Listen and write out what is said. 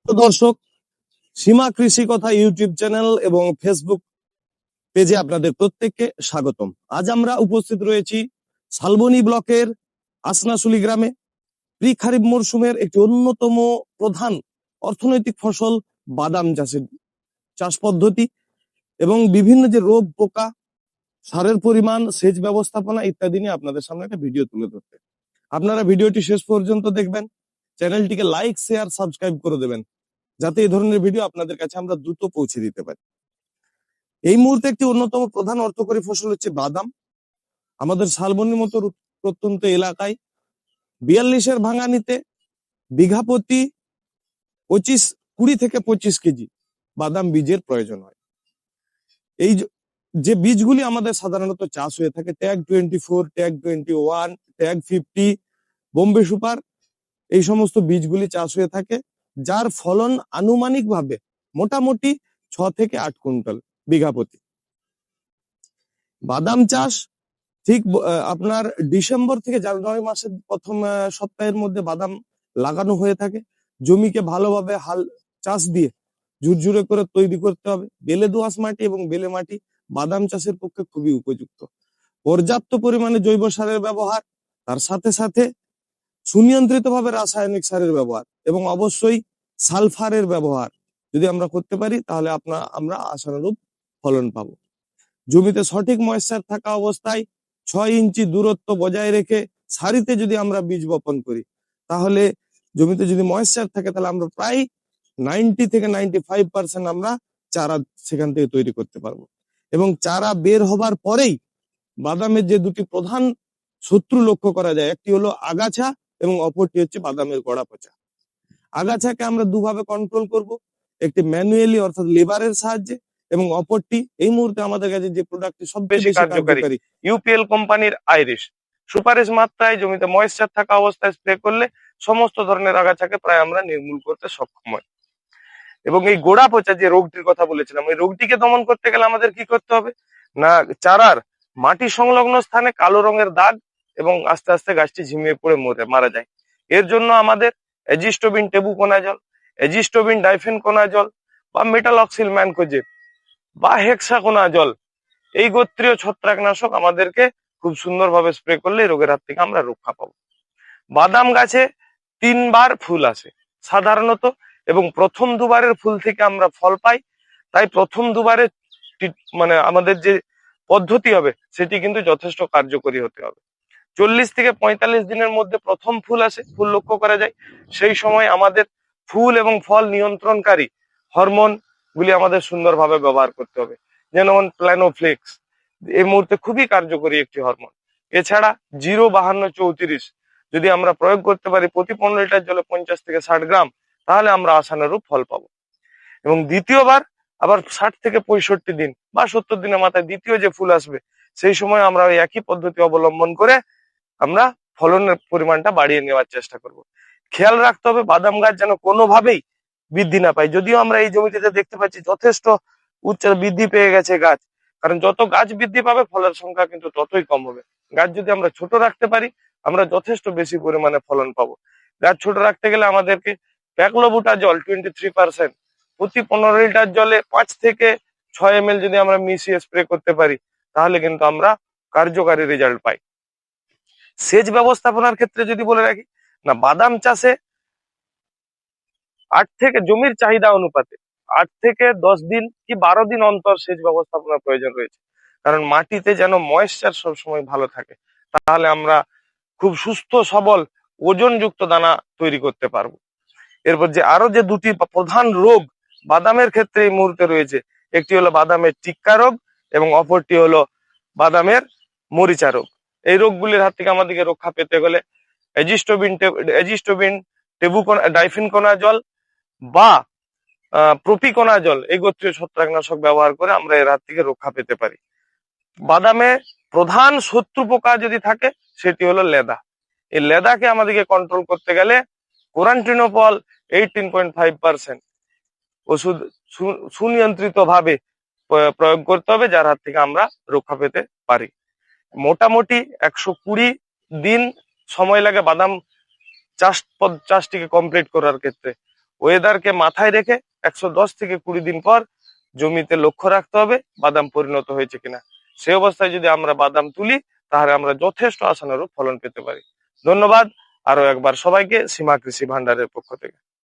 তো দর্শক, সীমা কৃষি কথা ইউটিউব চ্যানেল এবং ফেসবুক পেজে আপনাদের প্রত্যেককে স্বাগতম। আজ আমরা উপস্থিত রয়েছি শালবনী ব্লকের আসনাশুলি গ্রামে। প্রি খারিফ মরশুমের একটি অন্যতম প্রধান অর্থনৈতিক ফসল বাদাম চাষ পদ্ধতি এবং বিভিন্ন যে রোগ পোকা, সারের পরিমাণ, সেচ ব্যবস্থাপনা ইত্যাদি নিয়ে আপনাদের সামনে একটা ভিডিও তুলে ধরতে। আপনারা ভিডিওটি শেষ পর্যন্ত দেখবেন, চ্যানেলটিকে লাইক, শেয়ার, সাবস্ক্রাইব করে দেবেন, যাতে এই ধরনের ভিডিও আপনাদের কাছে আমরা দ্রুত পৌঁছে দিতে পারি। এই মুহূর্তে একটি অন্যতম প্রধান অর্থকরী ফসল হচ্ছে বাদাম। আমাদের শালবনীর মতো প্রত্যন্ত এলাকায় 42-এর ভাঙানিতে বিঘা প্রতি 20 থেকে 25 কেজি বাদাম বীজের প্রয়োজন হয়। এই যে বীজগুলি আমাদের সাধারণত চাষ হয়ে থাকে, tag 24, tag 21, tag 50, Bombay super, এই সমস্ত বীজগুলি চাষ হয়ে থাকে, যার ফলন আনুমানিকভাবে মোটামুটি 6 থেকে 8 কুইন্টাল বিঘা প্রতি। বাদাম চাষ ঠিক আপনার ডিসেম্বর থেকে জানুয়ারি মাসের প্রথম সপ্তাহের মধ্যে বাদাম লাগানো হয়ে থাকে। জমিকে ভালোভাবে হাল চাষ দিয়ে ঝুরঝুরে করে তৈরি করতে হবে। বেলে দোআঁশ মাটি এবং বেলে মাটি বাদাম চাষের পক্ষে খুবই উপযুক্ত। পর্যাপ্ত পরিমাণে জৈব সারের ব্যবহার, তার সাথে সাথে সুনিয়ন্ত্রিতভাবে রাসায়নিক সারের ব্যবহার এবং অবশ্যই সালফারের ব্যবহার যদি আমরা করতে পারি, তাহলে আমরা আশানুরূপ ফলন পাবো। জমিতে সঠিক ময়েশ্চার থাকা অবস্থায় 6 ইঞ্চি দূরত্ব বজায় রেখে সারিতে যদি আমরা বীজ বপন করি, তাহলে জমিতে যদি ময়েশ্চার থাকে, তাহলে আমরা প্রায় 90 থেকে 95% আমরা চারা সেখান থেকে তৈরি করতে পারবো। এবং চারা বের হবার পরেই বাদামের যে দুটি প্রধান শত্রু লক্ষ্য করা যায়, একটি হলো আগাছা এবং অপরটি হচ্ছে বাদামের গোড়া পচা। আগাছাকে আমরা দুভাবে কন্ট্রোল করব, একটি ম্যানুয়ালি অর্থাৎ লেবারের সাহায্যে, এবং অপরটি এই মুহূর্তে আমাদের কাছে যে প্রোডাক্টটি সবচেয়ে বেশি কার্যকারী ইউপিএল কোম্পানির আইরিশ সুপারিশ মাত্রায় জমিতে ময়েশ্চার থাকা অবস্থায় স্প্রে করলে সমস্ত ধরনের আগাছাকে প্রায় আমরা নির্মূল করতে সক্ষম হই। এবং এই গোড়া পচা যে রোগটির কথা বলেছিলাম, এই রোগটিকে দমন করতে গেলে আমাদের কি করতে হবে না, চারার মাটি সংলগ্ন স্থানে কালো রঙের দাগ এবং আস্তে আস্তে গাছটি ঝিমিয়ে পড়ে মারা যায়। এর জন্য আমাদের এজিস্টোবিন টেবুকোনাজল, এজিস্টোবিন ডাইফেনকোনাজল বা মেটালক্সিল ম্যানকোজেব বা হেক্সাকোনাজল, এই গোত্রীয় ছত্রাকনাশক আমাদেরকে খুব সুন্দরভাবে স্প্রে করলে এই রোগের হাত থেকে আমরা রক্ষা পাবো। বাদাম গাছে 3 বার ফুল আসে সাধারণত, এবং প্রথম দুবারের ফুল থেকে আমরা ফল পাই। তাই প্রথম দুবারে মানে আমাদের যে পদ্ধতি হবে সেটি কিন্তু যথেষ্ট কার্যকরী হতে হবে। 40 থেকে 45 দিনের মধ্যে প্রথম ফুল আসে, ফুল লক্ষ্য করা যায়। সেই সময় আমাদের ফুল এবং ফল নিয়ন্ত্রণকারী হরমোন গুলি আমাদের সুন্দরভাবে ব্যবহার করতে হবে, যেমন প্ল্যানোফ্লেক্স এই মুহূর্তে খুবই কার্যকরী একটি হরমোন। এছাড়া 0-52-34 যদি আমরা প্রয়োগ করতে পারি প্রতি 15 লিটার জলে 50 থেকে 60 গ্রাম, তাহলে আমরা আশানুরূপ ফল পাবো। এবং দ্বিতীয়বার আবার 60 থেকে 65 দিন বা 70 দিনের মাথায় দ্বিতীয় যে ফুল আসবে, সেই সময় আমরা ওই একই পদ্ধতি অবলম্বন করে আমরা ফলনের পরিমাণটা বাড়িয়ে নেওয়ার চেষ্টা করব। খেয়াল রাখতে হবে বাদাম গাছ যেন কোনোভাবেই বৃদ্ধি না পায়। যদিও আমরা এই জমিটিতে দেখতে পাচ্ছি যথেষ্ট উচ্চ বৃদ্ধি পেয়ে গেছে গাছ, কারণ যত গাছ বৃদ্ধি পাবে ফলের সংখ্যা কিন্তু ততই কম হবে। গাছ যদি আমরা ছোট রাখতে পারি, আমরা যথেষ্ট বেশি পরিমাণে ফলন পাবো। গাছ ছোট রাখতে গেলে আমাদেরকে প্যাকলোবুটাজল 23% প্রতি 15 লিটার জলে 5 থেকে 6 ml যদি আমরা মিশিয়ে স্প্রে করতে পারি, তাহলে কিন্তু আমরা কার্যকারী রেজাল্ট পাই। সেচ ব্যবস্থাপনার ক্ষেত্রে যদি বলে রাখি না, বাদাম চাষে 8 থেকে জমির চাহিদা অনুপাতে 8 থেকে 10 দিন কি 12 দিন অন্তর সেচ ব্যবস্থাপনার প্রয়োজন রয়েছে, কারণ মাটিতে যেন ময়েশ্চার সবসময় ভালো থাকে, তাহলে আমরা খুব সুস্থ সবল ওজনযুক্ত দানা তৈরি করতে পারবো। এরপর যে আরো যে দুটি প্রধান রোগ বাদামের ক্ষেত্রে এই মুহূর্তে রয়েছে, একটি হলো বাদামের টিক্কা রোগ এবং অপরটি হলো বাদামের মরিচা রোগ। এই রোগগুলির হাত থেকে আমাদেরকে রক্ষা পেতে গেলে এজিস্টোবিন ডাইফেনকোনাজল বা প্রপিকোনাজল এই গোত্রীয় ছত্রাকনাশক ব্যবহার করে আমরা এর হাত থেকে রক্ষা পেতে পারি। বাদামে প্রধান শত্রু পোকা যদি থাকে, সেটি হলো লেদা। এই লেদাকে আমাদেরকে কন্ট্রোল করতে গেলে কোরান্টিনোপল 18.5% ওষুধ সুনিয়ন্ত্রিত ভাবে প্রয়োগ করতে হবে, যার হাত থেকে আমরা রক্ষা পেতে পারি। মোটামুটি 120 দিন সময় লাগে বাদাম চাষটিকে কমপ্লিট করার ক্ষেত্রে। ওয়েদারকে মাথায় রেখে 110 থেকে 20 দিন পর জমিতে লক্ষ্য রাখতে হবে বাদাম পরিণত হয়েছে কিনা। সেই অবস্থায় যদি আমরা বাদাম তুলি তাহলে আমরা যথেষ্ট আশানুরূপ ফলন পেতে পারি। ধন্যবাদ আরো একবার সবাইকে সীমা কৃষি ভান্ডারের পক্ষ থেকে।